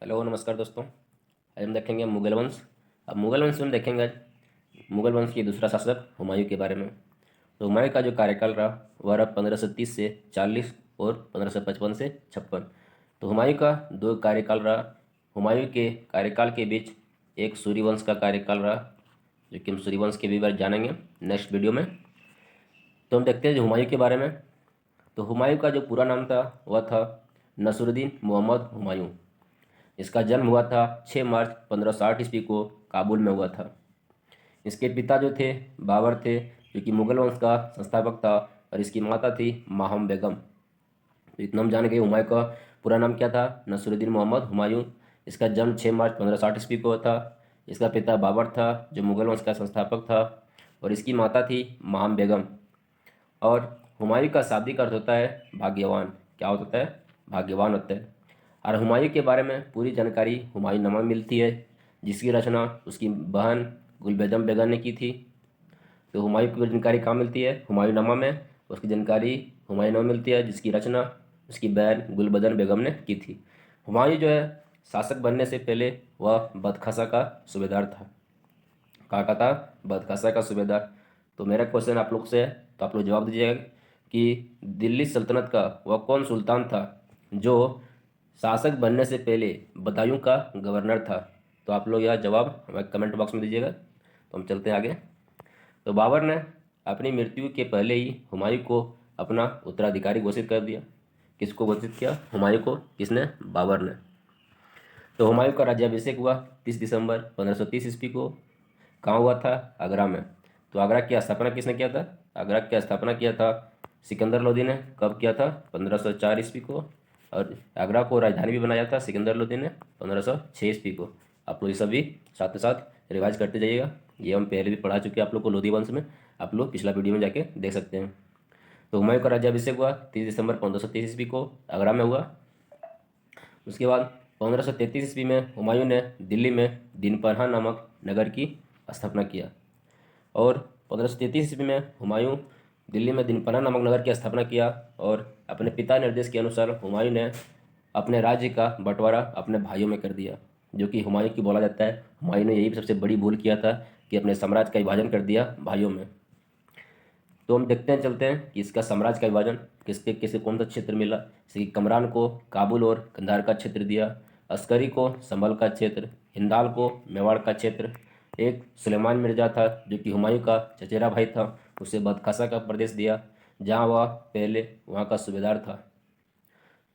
Hello नमस्कार दोस्तों। आज हम देखेंगे मुगल वंश। अब मुगल वंश में देखेंगे आज मुगल वंश के दूसरा शासक हुमायूं के बारे में। तो हुमायूं का जो कार्यकाल रहा वह रहा 1530 से 40 और 1555 से 56। तो हुमायूं का दो कार्यकाल रहा। हुमायूं के कार्यकाल के बीच एक सूर्यवंश का कार्यकाल रहा, जो कि हम सूर्यवंश के भी बारे जानेंगे नेक्स्ट वीडियो में। तो हम देखते हैं जो हुमायूं के बारे में। तो हुमायूं का जो पूरा नाम था वह था नसरुद्दीन मोहम्मद हुमायूं। इसका जन्म हुआ था 6 मार्च 1560 ईस्वी को काबुल में हुआ था। इसके पिता जो थे बाबर थे, जो कि मुगल वंश का संस्थापक था, और इसकी माता थी माहम बेगम। तो इतना हम जान गए हुमायूं का पूरा नाम क्या था, नसरुद्दीन मोहम्मद हुमायूं। इसका जन्म 6 मार्च 1560 ईस्वी को हुआ था। इसका पिता बाबर था जो मुगल वंश का संस्थापक था, और इसकी माता थी माहम बेगम। और हुमायूं का शाब्दिक अर्थ होता है भाग्यवान। क्या होता है? भाग्यवान होता है। और हुमायूं के बारे में पूरी जानकारी हुमायूंनामा में मिलती है, जिसकी रचना उसकी बहन गुलबेगम बेगम ने की थी। तो हुमायूं की जानकारी कहाँ मिलती है? हुमायूंनामा में। उसकी जानकारी हुमायूंनामा में मिलती है, जिसकी रचना उसकी बहन गुलबदन बेगम ने की थी। हुमायूं जो है शासक बनने से पहले वह बदखसा का सूबेदार था। कहाँ का था? बदखसा का सूबेदार। तो मेरा क्वेश्चन आप लोग से है, तो आप लोग जवाब दीजिएगा कि दिल्ली सल्तनत का वह कौन सुल्तान था जो शासक बनने से पहले बदायूं का गवर्नर था? तो आप लोग यह जवाब हमें कमेंट बॉक्स में दीजिएगा। तो हम चलते हैं आगे। तो बाबर ने अपनी मृत्यु के पहले ही हुमायूं को अपना उत्तराधिकारी घोषित कर दिया। किसको घोषित किया? हुमायूं को। किसने? बाबर ने। तो हुमायूं का राज्याभिषेक हुआ 30 दिसंबर 1530 ईस्वी को। कहाँ हुआ था? आगरा में। तो आगरा की स्थापना किसने किया था? आगरा की स्थापना किया था सिकंदर लोदी ने। कब किया था? 1504 ईस्वी को। और आगरा को राजधानी भी बनाया था सिकंदर लोदी ने 1506 ईस्वी को। आप लोग ये सभी साथ ही साथ रिवाइज करते जाइएगा। ये हम पहले भी पढ़ा चुके हैं आप लोग को लोधी वंश में। आप लोग पिछला वीडियो में जाके देख सकते हैं। तो हुमायूं का राज्याभिषेक हुआ 30 दिसंबर 1530 ईस्वी को, आगरा में हुआ। उसके बाद 1533 ईस्वी में हुमायूं ने दिल्ली में दीनपन्हा नामक नगर की स्थापना किया। और 1533 ईस्वी में हुमायूं दिल्ली में दीनपन्हा नामक नगर की स्थापना किया। और अपने पिता निर्देश के अनुसार हुमायूं ने अपने राज्य का बंटवारा अपने भाइयों में कर दिया, जो कि हुमायूं की बोला जाता है। हुमायूं ने यही सबसे बड़ी भूल किया था कि अपने साम्राज्य का विभाजन कर दिया भाइयों में। तो हम देखते हैं, चलते हैं कि इसका साम्राज्य का विभाजन किसके किसे कौन सा क्षेत्र मिला। जैसे कि कमरान को काबुल और कंधार का क्षेत्र दिया, अस्करी को संभल का क्षेत्र, हिंदाल को मेवाड़ का क्षेत्र। एक सुलेमान मिर्जा था जो कि हुमायूं का चचेरा भाई था, उसे बदखासा का प्रदेश दिया, जहाँ वह पहले वहाँ का सूबेदार था।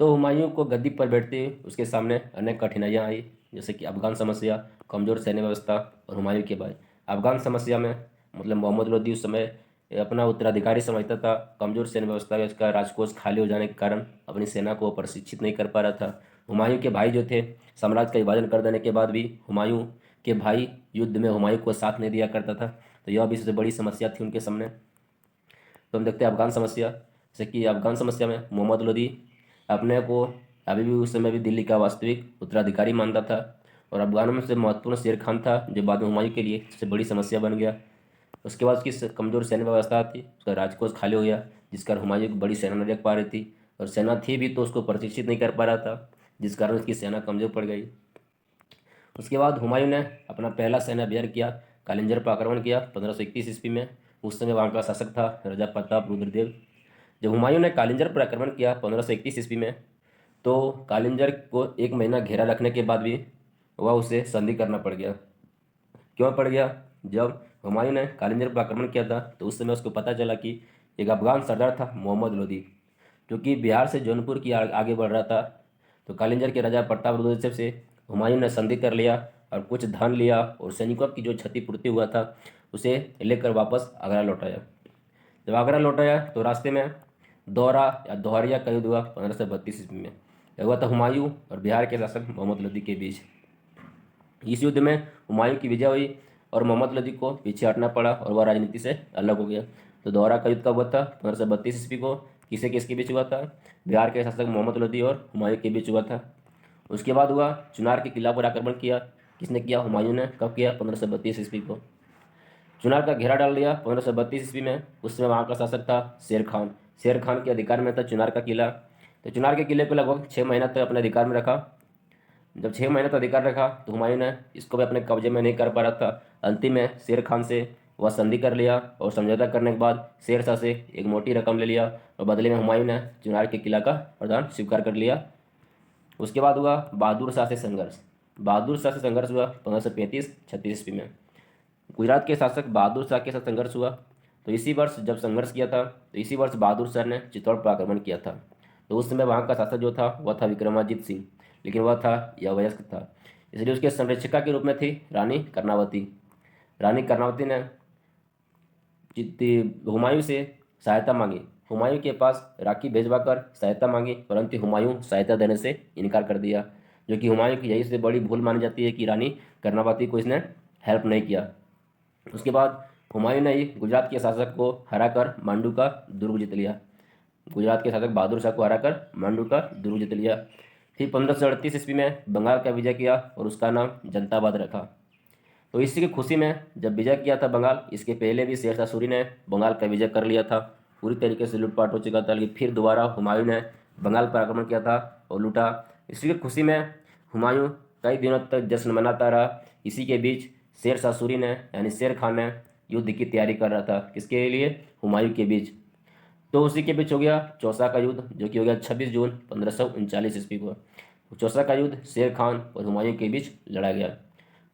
तो हुमायूं को गद्दी पर बैठते ही उसके सामने अनेक कठिनाइयाँ आई, जैसे कि अफगान समस्या, कमज़ोर सैन्य व्यवस्था और हुमायूं के भाई। अफगान समस्या में मतलब मोहम्मद लोदी उस समय अपना उत्तराधिकारी समझता था। कमज़ोर सैन्य व्यवस्था का उसका राजकोष खाली हो जाने के कारण अपनी सेना को प्रशिक्षित नहीं कर पा रहा था। हुमायूं के भाई जो थे, साम्राज्य का विभाजन कर देने के बाद भी हुमायूं के भाई युद्ध में हुमायूं को साथ नहीं दिया करता था। तो यह भी सबसे बड़ी समस्या थी उनके सामने। तो हम देखते हैं अफगान समस्या। जैसे कि अफगान समस्या में मोहम्मद लोदी अपने को अभी भी उस समय भी दिल्ली का वास्तविक उत्तराधिकारी मानता था। और अफगानों में से महत्वपूर्ण शेर खान था, जो बाद में हुमायूं के लिए सबसे बड़ी समस्या बन गया। उसके बाद उसकी कमज़ोर सैन्य व्यवस्था थी, उसका राजकोष खाली हो गया, जिस कारण हुमायूं की बड़ी सेना नहीं रख पा रही थी। और सेना थी भी तो उसको प्रशिक्षित नहीं कर पा रहा था, जिस कारण उसकी सेना कमज़ोर पड़ गई। उसके बाद हुमायूं ने अपना पहला सैन्य अभियान किया, कालिंजर पर आक्रमण किया 1531 ईस्वी में। उस समय वहाँ का शासक था राजा प्रताप रुद्रदेव। जब हुमायूं ने कालिंजर पर आक्रमण किया 1531 ईस्वी में, तो कालिंजर को 1 महीना घेरा रखने के बाद भी वह उसे संधि करना पड़ गया। क्यों पड़ गया? जब हुमायूं ने कालिंजर पर आक्रमण किया था तो उस समय उसको पता चला कि एक अफगान सरदार था मोहम्मद लोदी, जो कि बिहार से जौनपुर की आगे बढ़ रहा था। तो कालिंजर के राजा प्रताप रुद्र से हुमायूं ने संधि कर लिया और कुछ धन लिया, और सैनिकों की जो क्षतिपूर्ति हुआ था उसे लेकर वापस आगरा लौटाया। जब आगरा लौटाया तो रास्ते में दौरा या दोहरिया का युद्ध हुआ 1532 ईस्वी में। यह हुआ था हुमायूं और बिहार के शासक मोहम्मद लोदी के बीच। इस युद्ध में हुमायूं की विजय हुई और मोहम्मद लोदी को पीछे हटना पड़ा और वह राजनीति से अलग हो गया। तो दोहरा का युद्ध कब हुआ था? 1532 ईस्वी को। किसे किसके बीच हुआ था? बिहार के शासक मोहम्मद लोदी और हुमायूं के बीच हुआ था। उसके बाद हुआ चुनार के किला पर आक्रमण किया। किसने किया? हुमायूं ने। कब किया? 1532 ईस्वी को। चुनार का घेरा डाल दिया 1532 ईस्वी में। उस समय वहाँ का शासक था शेर खान। शेर खान के अधिकार में था चुनार का किला। तो चुनार के किले को लगभग 6 महीना तक अपने अधिकार में रखा। जब 6 महीने तक अधिकार रखा तो हुमायूं ने इसको भी अपने कब्जे में नहीं कर पा रहा था। अंतिम में शेर खान से वह संधि कर लिया और समझौता करने के बाद शेर शाह से एक मोटी रकम ले लिया और बदले में हुमायूं ने चुनार के किला का प्रदान स्वीकार कर लिया। उसके बाद हुआ बहादुर शाह से संघर्ष। बहादुर शाह से संघर्ष हुआ 1535-36 ईस्वी में। गुजरात के शासक बहादुर शाह के साथ संघर्ष हुआ। तो इसी वर्ष जब संघर्ष किया था तो इसी वर्ष बहादुर शाह ने चित्तौड़ पर आक्रमण किया था। तो उस समय वहाँ का शासक जो था वह था विक्रमाजीत सिंह, लेकिन वह था अवयस्क था, इसलिए उसके संरक्षिका के रूप में थी रानी कर्णावती। रानी कर्णावती ने हुमायूं से सहायता मांगी। हुमायूं के पास राखी भेजवाकर सहायता मांगी, परंतु हुमायूं सहायता देने से इनकार कर दिया, जो कि हुमायूं की यही से बड़ी भूल मानी जाती है कि रानी कर्णावती को इसने हेल्प नहीं किया। उसके बाद हुमायूं ने ही गुजरात के शासक को हराकर मांडू का दुर्ग जीत लिया। गुजरात के शासक बहादुर शाह को हराकर मांडू का दुर्ग जीत लिया। फिर 1538 ईस्वी में बंगाल का विजय किया और उसका नाम जनताबाद रखा। तो इसी की खुशी में जब विजय किया था बंगाल, इसके पहले भी शेर शाह सूरी ने बंगाल का विजय कर लिया था, पूरी तरीके से लूटपाट हो चुका था, लेकिन फिर दोबारा हुमायूं ने बंगाल पर आक्रमण किया था और लूटा। इसी की खुशी में हुमायूं कई दिनों तक जश्न मनाता रहा। इसी के बीच शेर शाह सूरी ने यानी शेर खान ने युद्ध की तैयारी कर रहा था, किसके लिए? हुमायूं के बीच। तो उसी के बीच हो गया चौसा का युद्ध, जो कि हो गया 26 जून 1539 ईस्वी को। चौसा का युद्ध शेर खान और हुमायूं के बीच लड़ा गया।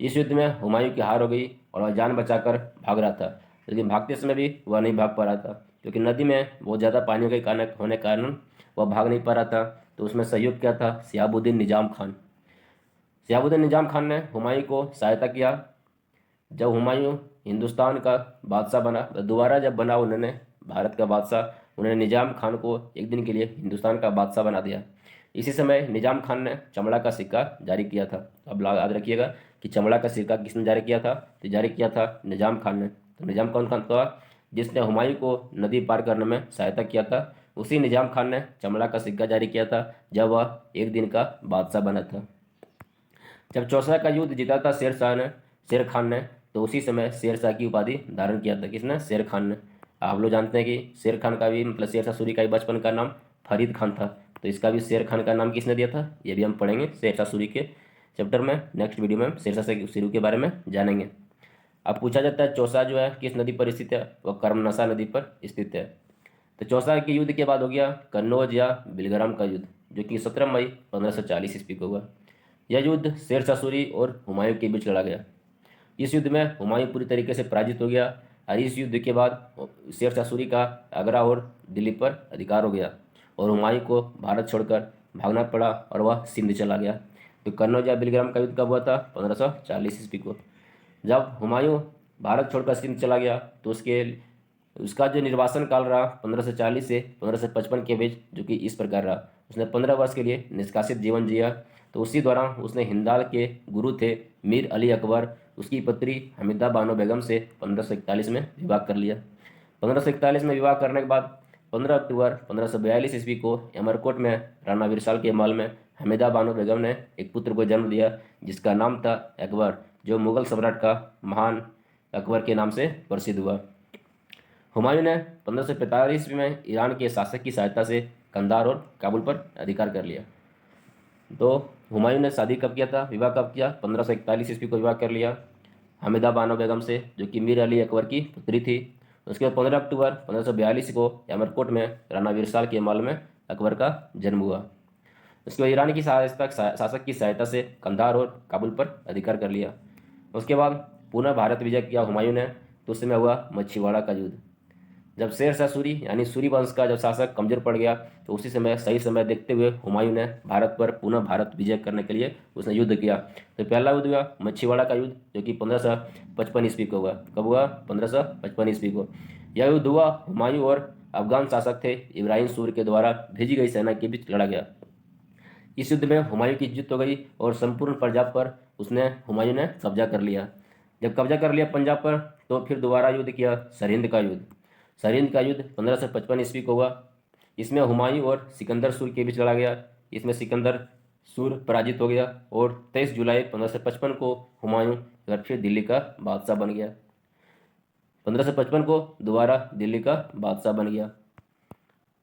इस युद्ध में हुमायूं की हार हो गई और वह जान बचाकर भाग रहा था, लेकिन भागते समय भी वह नहीं भाग पा रहा था, क्योंकि नदी में बहुत ज़्यादा पानी के कारण होने के कारण वह भाग नहीं पा रहा था। तो उसमें सहयोग किया था शिहाबुद्दीन निजाम खान। शिहाबुद्दीन निजाम खान ने हुमायूं को सहायता किया। जब हुमायूं हिंदुस्तान का बादशाह बना, दोबारा जब बना उन्होंने भारत का बादशाह, उन्होंने निजाम खान को एक दिन के लिए हिंदुस्तान का बादशाह बना दिया। इसी समय निजाम खान ने चमड़ा का सिक्का जारी किया था। अब याद रखिएगा कि चमड़ा का सिक्का किसने जारी किया था? तो जारी किया था निजाम खान ने। तो निजाम खान था जिसने हुमायूं को नदी पार करने में सहायता किया था। उसी निजाम खान ने चमड़ा का सिक्का जारी किया था जब वह एक दिन का बादशाह बना था। जब चौसा का युद्ध जीता था शेर खान ने, तो उसी समय शेर शाह की उपाधि धारण किया था। किसने? शेर खान ने। आप लोग जानते हैं कि शेर खान का भी मतलब शेर शाह सूरी का भी बचपन का नाम फरीद खान था, तो इसका भी शेर खान का नाम किसने दिया था? ये भी हम पढ़ेंगे शेर शाह सूरी के चैप्टर में। नेक्स्ट वीडियो में शेर शाह सूरी के बारे में जानेंगे। अब पूछा जाता है चौसा जो है किस नदी पर स्थित है? वह कर्मनसा नदी पर स्थित है। तो चौसा के युद्ध के बाद हो गया कन्नौज या बिलग्राम का युद्ध, जो कि 17 मई 1540 ईस्वी को हुआ। यह युद्ध शेर शाह सूरी और हुमायूं के बीच लड़ा गया। इस युद्ध में हुमायूं पूरी तरीके से पराजित हो गया और इस युद्ध के बाद शेर शाह सूरी का आगरा और दिल्ली पर अधिकार हो गया और हुमायूं को भारत छोड़कर भागना पड़ा और वह सिंध चला गया। तो कन्नौज या बिलग्राम का युद्ध कब हुआ था? 1540 ईस्वी को। जब हुमायूं भारत छोड़कर सिंध चला गया तो उसका जो निर्वासन काल रहा 1540 से 1555 के बीच, जो कि इस प्रकार रहा। उसने 15 वर्ष के लिए निष्कासित जीवन जिया। तो उसी दौरान उसने हिंदाल के गुरु थे मीर अली अकबर, उसकी पुत्री हमीदा बानो बेगम से 1541 में विवाह कर लिया। 1541 में विवाह करने के बाद 15 अक्टूबर 1542 ईस्वी को अमरकोट में राणा विरसाल के महल में हमीदा बानो बेगम ने एक पुत्र को जन्म दिया, जिसका नाम था अकबर, जो मुगल सम्राट का महान अकबर के नाम से प्रसिद्ध हुआ। हुमायूं ने 1545 ईस्वी में ईरान के शासक की सहायता से कंधार और काबुल पर अधिकार कर लिया। तो हुमायूं ने शादी कब किया था? विवाह कब किया? 1541 ईस्वी को विवाह कर लिया हमीदा बानो बेगम से, जो कि मीर अली अकबर की पुत्री थी। उसके बाद 15 अक्टूबर 1542 को अमरकोट में राणा विरसाल के महल में अकबर का जन्म हुआ। उसके बाद ईरान की शासक की सहायता से कंधार और काबुल पर अधिकार कर लिया। उसके बाद पुनः भारत विजय किया हुमायूं ने। तो उस समय हुआ मछीवाड़ा का युद्ध। जब शेर शाह सूरी यानी सूरी वंश का जब शासक कमजोर पड़ गया, तो उसी समय सही समय देखते हुए हुमायूं ने भारत पर पुनः भारत विजय करने के लिए उसने युद्ध किया। तो पहला युद्ध हुआ मछीवाड़ा का युद्ध, जो कि 1555 ईस्वी को हुआ। कब हुआ? 1555 ईस्वी को। यह युद्ध हुआ हुमायूं और अफगान शासक थे इब्राहिम सूर के द्वारा भेजी गई सेना के बीच लड़ा गया। इस युद्ध में हुमायूं की जीत हो गई और संपूर्ण पंजाब पर हुमायूं ने कब्जा कर लिया। जब कब्जा कर लिया पंजाब पर, तो फिर दोबारा युद्ध किया सरहिंद का युद्ध। सरहिंद का युद्ध 1555 ईस्वी को हुआ। इसमें हुमायूं और सिकंदर सूर के बीच लड़ा गया। इसमें सिकंदर सूर पराजित हो गया और 23 जुलाई 1555 को हुमायूं एक बार फिर दिल्ली का बादशाह बन गया। 1555 को दोबारा दिल्ली का बादशाह बन गया।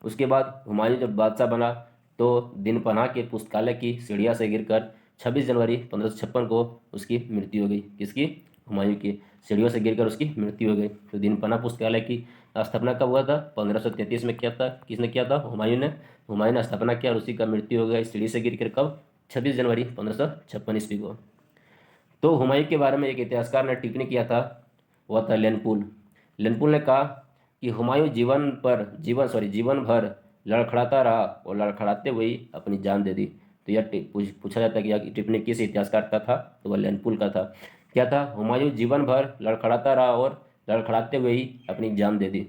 उसके बाद हुमायूं जब बादशाह बना, तो दिन पनाह के पुस्तकालय की सीढ़ियाँ से गिरकर 26 जनवरी 1556 को उसकी मृत्यु हो गई। किसकी? हुमायूं की। सीढ़ियों से गिरकर उसकी मृत्यु हो गई। तो दीनपना पुस्तकालय की स्थापना कब हुआ था? 1533 में किया था। किसने किया था? हुमायूं ने। हुमायूं ने स्थापना किया और उसी का मृत्यु हो गया सीढ़ी से गिरकर। कब? 26 जनवरी 1556 ईस्वी को। तो हुमायूं के बारे में एक इतिहासकार ने टिप्पणी किया था, वह था लेनपुल। लेनपुल ने कहा कि हुमायूं जीवन भर लड़खड़ाता रहा और लड़खड़ाते हुए ही अपनी जान दे दी। तो यह पूछा जाता है कि यह टिप्पणी किस इतिहासकार का था? तो वह लेनपुल का था। क्या था? हुमायूं जीवन भर लड़खड़ाता रहा और लड़खड़ाते हुए ही अपनी जान दे दी।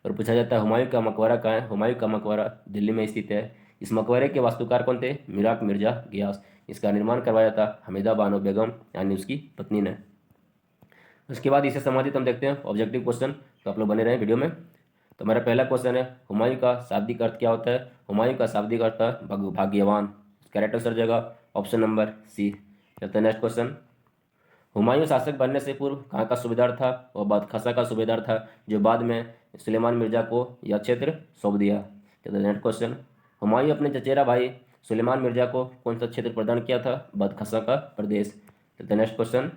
और पूछा जाता है हुमायूं का मकबरा कहाँ है? हुमायूं का मकबरा दिल्ली में स्थित है। इस मकबरे के वास्तुकार कौन थे? मीराक मिर्जा गियास। इसका निर्माण करवाया था हमीदा बानो बेगम यानी उसकी पत्नी ने। उसके बाद इसे संबंधित हम देखते हैं ऑब्जेक्टिव क्वेश्चन। तो आप लोग बने रहे वीडियो में। तो हमारा पहला क्वेश्चन है, हुमायूं का शाब्दिक अर्थ क्या होता है? हुमायूं का शाब्दिक अर्थ है भाग्यवान। करेक्ट आंसर जाएगा ऑप्शन नंबर सी। चलते हैं नेक्स्ट क्वेश्चन। हुमायूं शासक बनने से पूर्व कहाँ का सूबेदार था? वह बदखसा का सूबेदार था, जो बाद में सुलेमान मिर्जा को यह क्षेत्र सौंप दिया। चलते नेक्स्ट क्वेश्चन। हुमायूं अपने चचेरा भाई सुलेमान मिर्जा को कौन सा क्षेत्र प्रदान किया था? बदखसा का प्रदेश। चलते नेक्स्ट क्वेश्चन।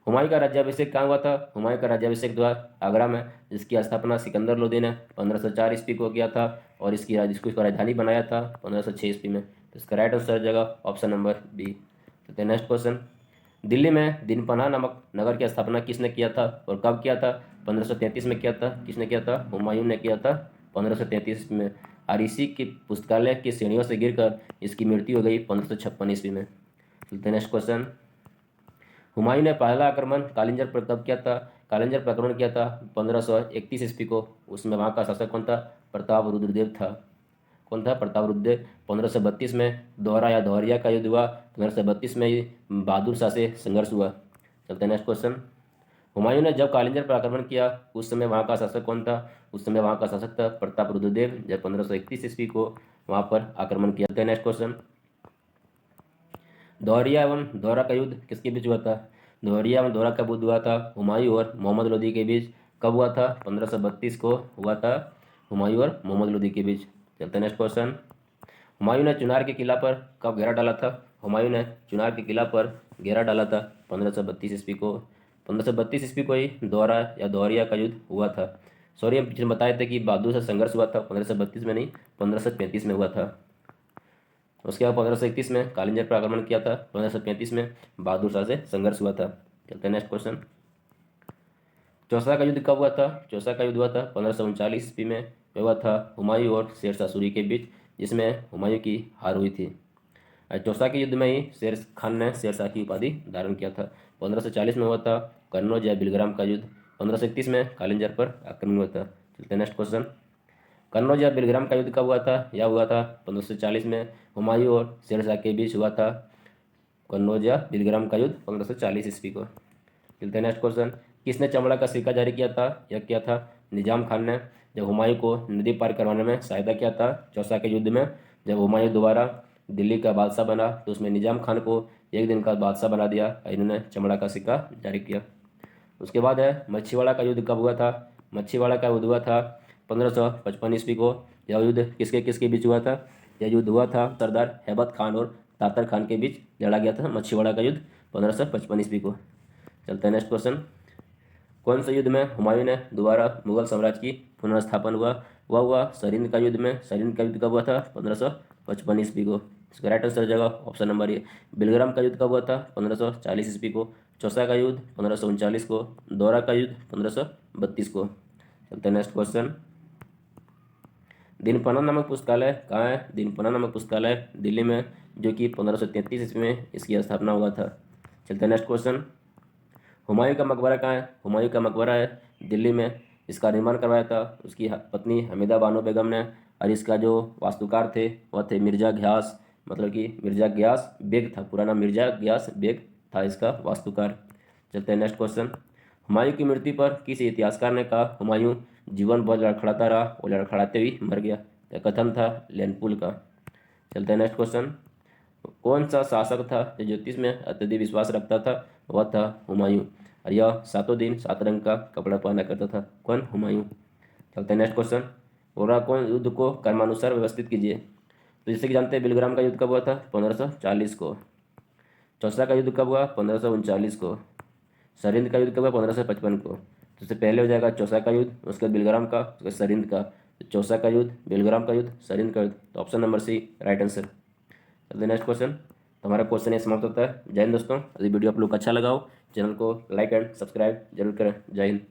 हुमायूं का राज्याभिषेक कहाँ हुआ था? हुमायूं का राज्याभिषेक हुआ आगरा में, जिसकी स्थापना सिकंदर लोदी ने 1504 ईस्वी को किया था और इसकी राजधानी बनाया था 1506 ईस्वी में। तो इसका राइट आंसर जाएगा ऑप्शन नंबर बी। तो नेक्स्ट क्वेश्चन। दिल्ली में दीनपनाह नामक नगर की स्थापना किसने किया था और कब किया था? 1533 में किया था। किसने किया था? हुमायूं ने किया था 1533 में। और इसी की पुस्तकालय की सीढ़ियों से गिरकर इसकी मृत्यु हो गई 1556 ईस्वी में। चलते नेक्स्ट क्वेश्चन। हुमायूं ने पहला आक्रमण कालिंजर पर कब किया था? कालिंजर पर आक्रमण किया था 1531 ईस्वी को। उसमें वहाँ का शासक कौन था? प्रताप रुद्रदेव था। कौन था? प्रताप रुद्रदेव। 1532 में दोहरा या दोहरिया का युद्ध हुआ। 1532 में ही बहादुर शाह से संघर्ष हुआ। चलते हैं नेक्स्ट क्वेश्चन। हुमायूं ने जब कालिंजर पर आक्रमण किया उस समय वहाँ का शासक कौन था? उस समय वहाँ का शासक था प्रताप रुद्रदेव, जब 1531 ईस्वी को वहाँ पर आक्रमण किया। चलते हैं नेक्स्ट क्वेश्चन। दोहरिया एवं दोहरा का युद्ध किसके बीच हुआ था? दोहरिया एवं दोहरा का युद्ध हुआ था हुमायूं और मोहम्मद लोदी के बीच। कब हुआ था? 1532 को हुआ था हुमायूं और मोहम्मद लोदी के बीच। चलते हैं नेक्स्ट क्वेश्चन। हुमायूं ने चुनार के किला पर कब घेरा डाला था? हुमायूं ने चुनार के किला पर घेरा डाला था 1532 ईस्वी को। 1532 ईस्वी को ही दोहरा या दोहरिया का युद्ध हुआ था। सॉरी, हम पिछले बताए थे कि बहादुर से संघर्ष हुआ था 1532 में, नहीं 1535 में हुआ था। उसके बाद 1531 में कालिंजर पर आक्रमण किया था। 1535 में बहादुर शाह से संघर्ष हुआ था। चलते हैं नेक्स्ट क्वेश्चन। चौसा का युद्ध कब हुआ था? चौसा का युद्ध हुआ था 1539 ईस्वी में। हुआ था हुमायूं और शेरशाह सूरी के बीच, जिसमें हुमायूं की हार हुई थी। चौसा के युद्ध में ही शेर खान ने शेरशाह की उपाधि धारण किया था। 1540 में हुआ था कन्नौज या बिलग्राम का युद्ध। 1531 में कालिंजर पर आक्रमण हुआ था। चलते हैं नेक्स्ट क्वेश्चन। कन्नौज या बिलग्राम का युद्ध कब हुआ था? यह हुआ था 1540 में। हुमायूं और शेरशाह के बीच हुआ था कन्नौज या बिलग्राम का युद्ध 1540 ईस्वी को। चलते हैं नेक्स्ट क्वेश्चन। किसने चमड़ा का सिक्का जारी किया था? यह किया था निजाम खान ने, जब हुमायूं को नदी पार करवाने में सहायता किया था चौसा के युद्ध में। जब हुमायूं दोबारा दिल्ली का बादशाह बना तो उसमें निजाम खान को एक दिन का बादशाह बना दिया। इन्होंने चमड़ा का सिक्का जारी किया। उसके बाद है मच्छीवाड़ा का युद्ध कब हुआ था? मच्छीवाड़ा का युद्ध हुआ था 1555 ईस्वी को। यह युद्ध किसके किसके बीच हुआ था? यह युद्ध हुआ था सरदार हैबत खान और तातर खान के बीच लड़ा गया था मच्छीवाड़ा का युद्ध 1555 ईस्वी को। चलते हैं नेक्स्ट क्वेश्चन। कौन से युद्ध में हुमायूं ने दोबारा मुगल साम्राज्य की पुनर्स्थापन हुआ? वह हुआ सरिंद का युद्ध में। सरिंद का युद्ध कब हुआ था? 1555 ईस्वी को। इसका राइट आंसर जाएगा ऑप्शन नंबर ए। बिलग्राम का युद्ध कब हुआ था? 1540 ईस्वी को। चौसा का युद्ध 1539 को। दोहरा का युद्ध 1532 को। चलते हैं नेक्स्ट क्वेश्चन। दीनपना नामक पुस्तकालय कहाँ है? दीनपना नामक पुस्तकालय दिल्ली में, जो कि 1533 ईस्वी में इसकी स्थापना हुआ था। चलते हैं नेक्स्ट क्वेश्चन। हुमायूं का मकबरा कहाँ है? हुमायूं का मकबरा है दिल्ली में। इसका निर्माण करवाया था उसकी पत्नी हमीदा बानो बेगम ने। और इसका जो वास्तुकार थे वह थे मिर्जा घियास, मतलब कि मिर्जा गियास बेग था। पूरा नाम मिर्जा गियास बेग था इसका वास्तुकार। चलते हैं नेक्स्ट क्वेश्चन। हुमायूं की मृत्यु पर किस इतिहासकार ने कहा हुमायूं जीवन भर लड़खड़ाता रहा और लड़खड़ाते हुए मर गया? यह कथन था लेनपुल का। चलते हैं नेक्स्ट क्वेश्चन। कौन सा शासक था जो ज्योतिष में अत्यधिक विश्वास रखता था? वह था हुमायूं। और यह सातों दिन 7 रंग का कपड़ा पहना करता था। कौन? हुमायूं। चलते हैं नेक्स्ट क्वेश्चन। ओराकोन युद्ध को क्रमानुसार व्यवस्थित कीजिए। तो जैसे कि जानते हैं बिलग्राम का युद्ध कब हुआ था? 1540 को। चौसा का युद्ध कब हुआ? 1539 को। सरिंद का युद्ध कब हुआ? 1555 को। तो सबसे पहले हो जाएगा चौसा का युद्ध, उसके बाद बिलग्राम का, उसके बाद सरिंद का। तो चौसा का युद्ध, बिलग्राम का युद्ध, सरिंद का युद्ध। तो option number C right answer. चलिए नेक्स्ट क्वेश्चन। तो हमारा क्वेश्चन ये समाप्त होता है। जय हिंद दोस्तों। यदि वीडियो आप लोग को अच्छा लगा हो, चैनल को लाइक एंड सब्सक्राइब जरूर करें। जय हिंद।